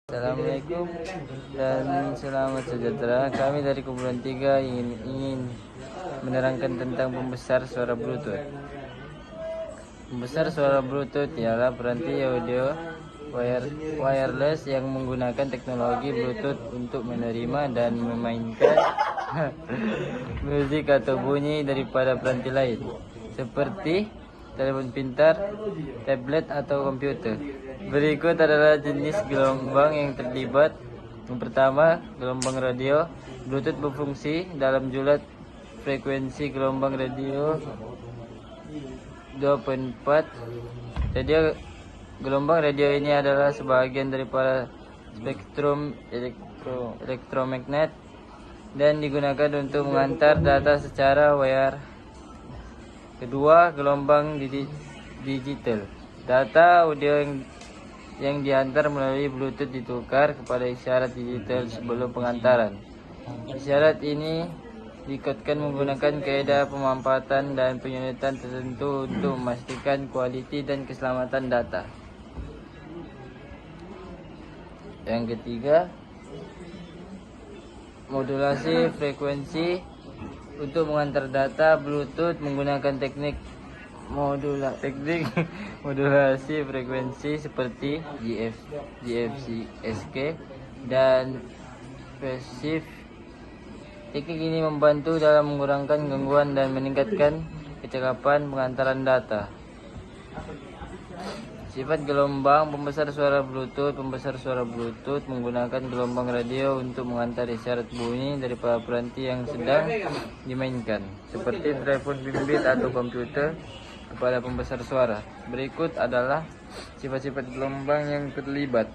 Assalamualaikum dan selamat sejahtera. Kami dari Kumpulan 3 ingin menerangkan tentang pembesar suara Bluetooth. Pembesar suara Bluetooth ialah peranti audio wireless yang menggunakan teknologi Bluetooth untuk menerima dan memainkan musik atau bunyi daripada peranti lain, seperti telepon pintar, tablet, atau komputer. Berikut adalah jenis gelombang yang terlibat. Yang pertama, gelombang radio. Bluetooth berfungsi dalam julat frekuensi gelombang radio 2.4. Jadi gelombang radio ini adalah sebagian daripada spektrum elektromagnet dan digunakan untuk mengantar data secara wire. Kedua, gelombang digital. Data audio yang diantar melalui Bluetooth ditukar kepada isyarat digital sebelum pengantaran. Isyarat ini dikodkan menggunakan kaedah pemampatan dan penyulitan tertentu untuk memastikan kualiti dan keselamatan data. Yang ketiga, modulasi frekuensi. Untuk mengantar data Bluetooth menggunakan teknik modulasi frekuensi seperti GFCSK dan Passive. Teknik ini membantu dalam mengurangkan gangguan dan meningkatkan kecakapan pengantaran data. Sifat gelombang pembesar suara Bluetooth. Pembesar suara Bluetooth menggunakan gelombang radio untuk mengantar isyarat bunyi daripada peranti yang sedang dimainkan, seperti telepon bimbit atau komputer, kepada pembesar suara. Berikut adalah sifat-sifat gelombang yang terlibat.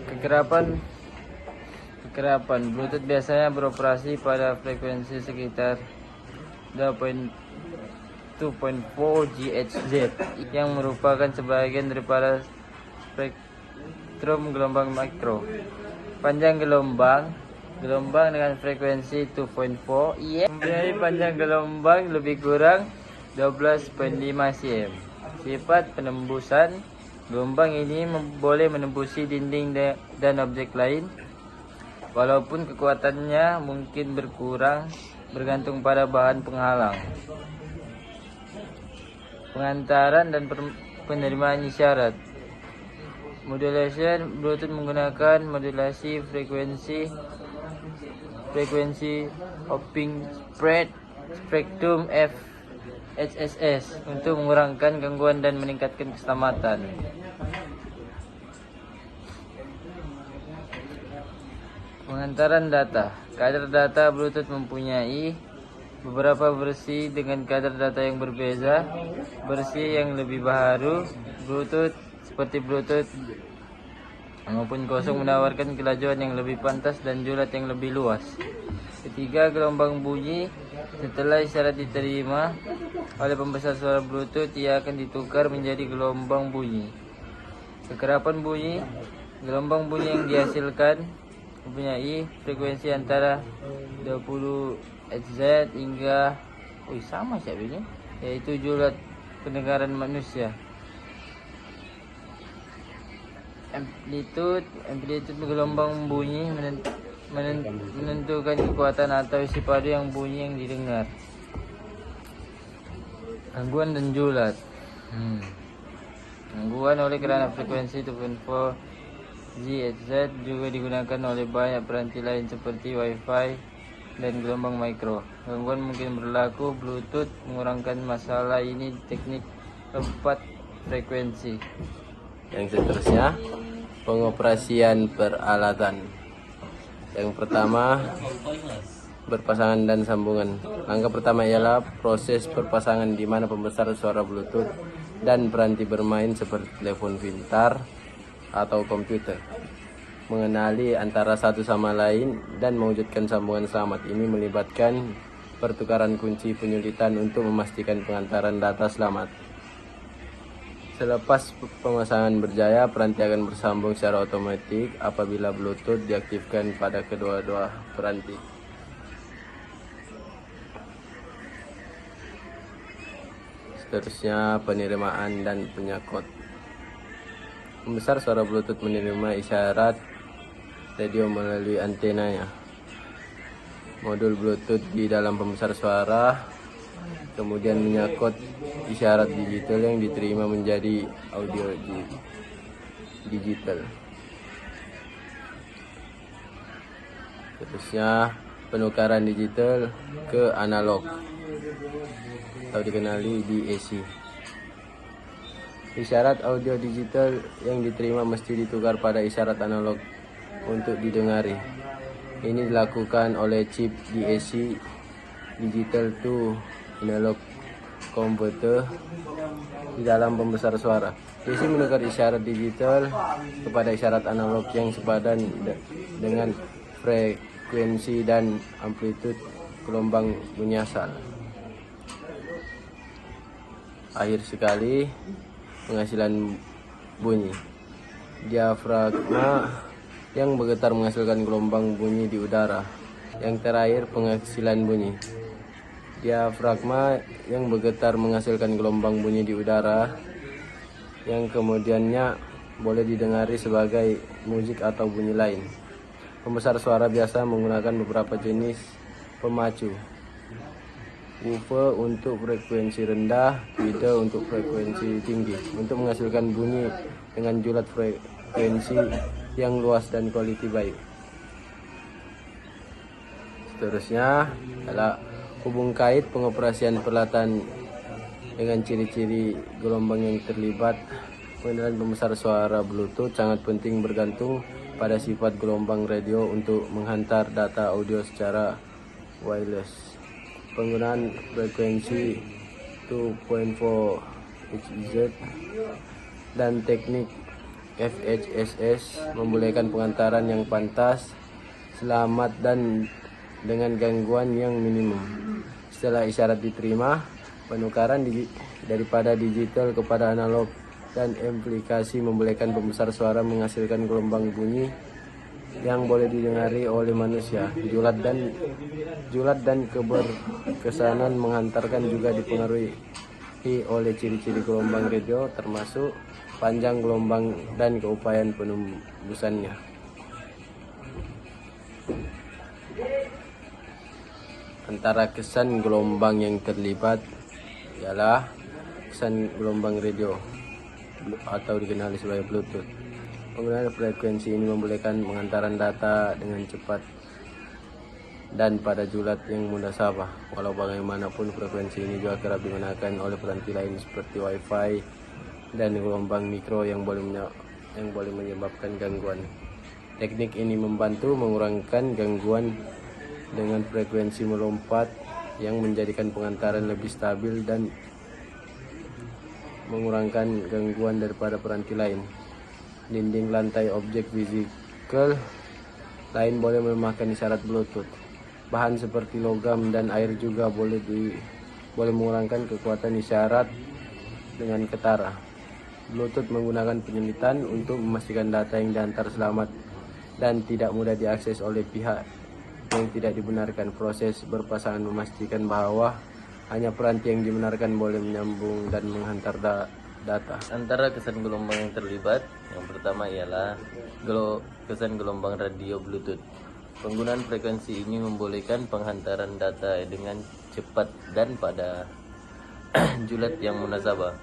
Kekerapan Bluetooth biasanya beroperasi pada frekuensi sekitar 2.4 GHz yang merupakan sebagian daripada spektrum gelombang mikro. Panjang gelombang dengan frekuensi 2.4 mempunyai panjang gelombang lebih kurang 12.5 cm. Sifat penembusan gelombang ini boleh menembusi dinding dan objek lain, walaupun kekuatannya mungkin berkurang bergantung pada bahan penghalang. Pengantaran dan penerimaan isyarat. Modulation Bluetooth menggunakan modulasi frekuensi hopping spektrum FHSS untuk mengurangkan gangguan dan meningkatkan keselamatan. Pengantaran data. Kadar data Bluetooth mempunyai beberapa versi dengan kadar data yang berbeza. Versi yang lebih baru Bluetooth seperti Bluetooth maupun kosong menawarkan kelajuan yang lebih pantas dan julat yang lebih luas. Ketiga, gelombang bunyi. Setelah isyarat diterima oleh pembesar suara Bluetooth, ia akan ditukar menjadi gelombang bunyi. Kekerapan bunyi. Gelombang bunyi yang dihasilkan mempunyai frekuensi antara 20 Hz hingga sama siapa ini, yaitu julat pendengaran manusia. Amplitude gelombang bunyi menentukan kekuatan atau isi padu yang bunyi yang didengar. Gangguan dan julat. Gangguan oleh kerana frekuensi 2.4 GHz juga digunakan oleh banyak peranti lain seperti Wi-Fi dan gelombang mikro. Gangguan mungkin berlaku. Bluetooth mengurangkan masalah ini teknik lompat frekuensi. Yang seterusnya, pengoperasian peralatan. Yang pertama, berpasangan dan sambungan. Langkah pertama ialah proses perpasangan, di mana pembesar suara Bluetooth dan peranti bermain seperti telepon pintar atau komputer mengenali antara satu sama lain dan mewujudkan sambungan selamat. Ini melibatkan pertukaran kunci penyulitan untuk memastikan pengantaran data selamat. Selepas pemasangan berjaya, peranti akan bersambung secara otomatis apabila Bluetooth diaktifkan pada kedua-dua peranti. Seterusnya, penerimaan dan penyakot. Pembesar suara Bluetooth menerima isyarat radio melalui antenanya. Modul Bluetooth di dalam pembesar suara kemudian menyangkut isyarat digital yang diterima menjadi audio digital. Terusnya penukaran digital ke analog atau dikenali DAC. Isyarat audio digital yang diterima mesti ditukar pada isyarat analog untuk didengari. Ini dilakukan oleh chip DAC digital to analog converter di dalam pembesar suara. DAC menukar isyarat digital kepada isyarat analog yang sepadan dengan frekuensi dan amplitude gelombang bunyi asal. Akhir sekali, penghasilan bunyi. Diafragma yang bergetar menghasilkan gelombang bunyi di udara. Yang terakhir, penghasilan bunyi. Diafragma yang bergetar menghasilkan gelombang bunyi di udara yang kemudiannya boleh didengari sebagai musik atau bunyi lain. Pembesar suara biasa menggunakan beberapa jenis pemacu. Woofer untuk frekuensi rendah, tweeter untuk frekuensi tinggi, untuk menghasilkan bunyi dengan julat frekuensi yang luas dan kualiti baik. Seterusnya adalah hubung kait pengoperasian peralatan dengan ciri-ciri gelombang yang terlibat. Pengenalan pembesar suara Bluetooth sangat penting bergantung pada sifat gelombang radio untuk menghantar data audio secara wireless. Penggunaan frekuensi 2.4 Hz dan teknik FHSS membolehkan pengantaran yang pantas, selamat dan dengan gangguan yang minimum. Setelah isyarat diterima, penukaran daripada digital kepada analog dan amplifikasi membolehkan pembesar suara menghasilkan gelombang bunyi yang boleh didengari oleh manusia. Julat dan keberkesanan menghantarkan juga dipengaruhi oleh ciri-ciri gelombang radio, termasuk panjang gelombang dan keupayaan penembusannya. Antara kesan gelombang yang terlibat ialah kesan gelombang radio atau dikenali sebagai Bluetooth. Penggunaan frekuensi ini membolehkan pengantaran data dengan cepat dan pada julat yang mudah sabah. Walau bagaimanapun, frekuensi ini juga kerap digunakan oleh peranti lain seperti Wi-Fi dan gelombang mikro yang boleh menyebabkan gangguan. Teknik ini membantu mengurangkan gangguan dengan frekuensi melompat yang menjadikan pengantaran lebih stabil dan mengurangkan gangguan daripada peranti lain. Dinding lantai objek fisikal lain boleh melemahkan isyarat Bluetooth. Bahan seperti logam dan air juga boleh mengurangkan kekuatan isyarat dengan ketara. Bluetooth menggunakan penyelidikan untuk memastikan data yang diantar selamat dan tidak mudah diakses oleh pihak yang tidak dibenarkan. Proses berpasangan memastikan bahwa hanya peranti yang dibenarkan boleh menyambung dan menghantar data. Antara kesan gelombang yang terlibat, yang pertama ialah kesan gelombang radio Bluetooth. Penggunaan frekuensi ini membolehkan penghantaran data dengan cepat dan pada julat yang munasabah.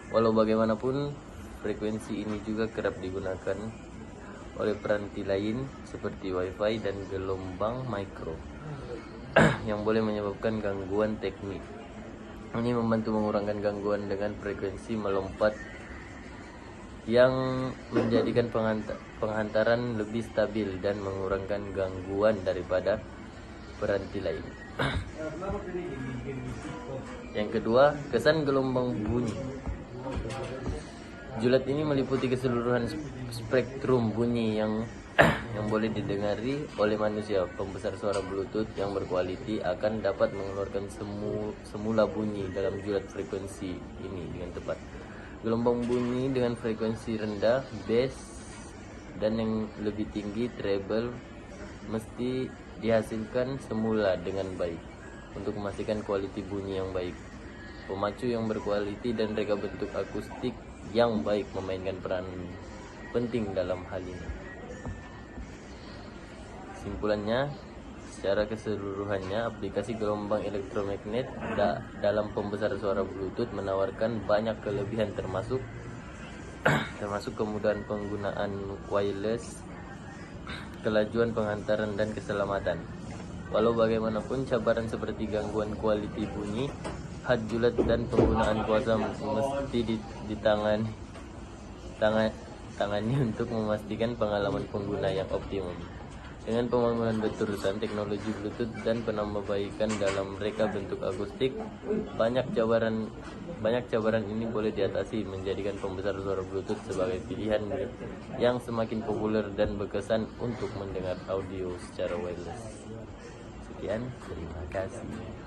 Walau bagaimanapun, frekuensi ini juga kerap digunakan oleh peranti lain seperti Wi-Fi dan gelombang mikro yang boleh menyebabkan gangguan teknik. Ini membantu mengurangkan gangguan dengan frekuensi melompat yang menjadikan penghantaran lebih stabil dan mengurangkan gangguan daripada peranti lain. Yang kedua, kesan gelombang bunyi. Julat ini meliputi keseluruhan spektrum bunyi yang boleh didengari oleh manusia. Pembesar suara Bluetooth yang berkualiti akan dapat mengeluarkan semula bunyi dalam julat frekuensi ini dengan tepat. Gelombang bunyi dengan frekuensi rendah, bass, dan yang lebih tinggi, treble, mesti dihasilkan semula dengan baik untuk memastikan kualiti bunyi yang baik. Pemacu yang berkualiti dan reka bentuk akustik yang baik memainkan peran penting dalam hal ini. Kesimpulannya, secara keseluruhannya aplikasi gelombang elektromagnet dalam pembesar suara Bluetooth menawarkan banyak kelebihan termasuk kemudahan penggunaan wireless, kelajuan penghantaran dan keselamatan. Walau bagaimanapun cabaran seperti gangguan kualiti bunyi, hadjulat dan penggunaan kuasa mesti ditangani untuk memastikan pengalaman pengguna yang optimum. Dengan pembangunan berterusan teknologi Bluetooth dan penambahbaikan dalam reka bentuk akustik, banyak cabaran ini boleh diatasi, menjadikan pembesar suara Bluetooth sebagai pilihan yang semakin populer dan berkesan untuk mendengar audio secara wireless. Sekian, terima kasih.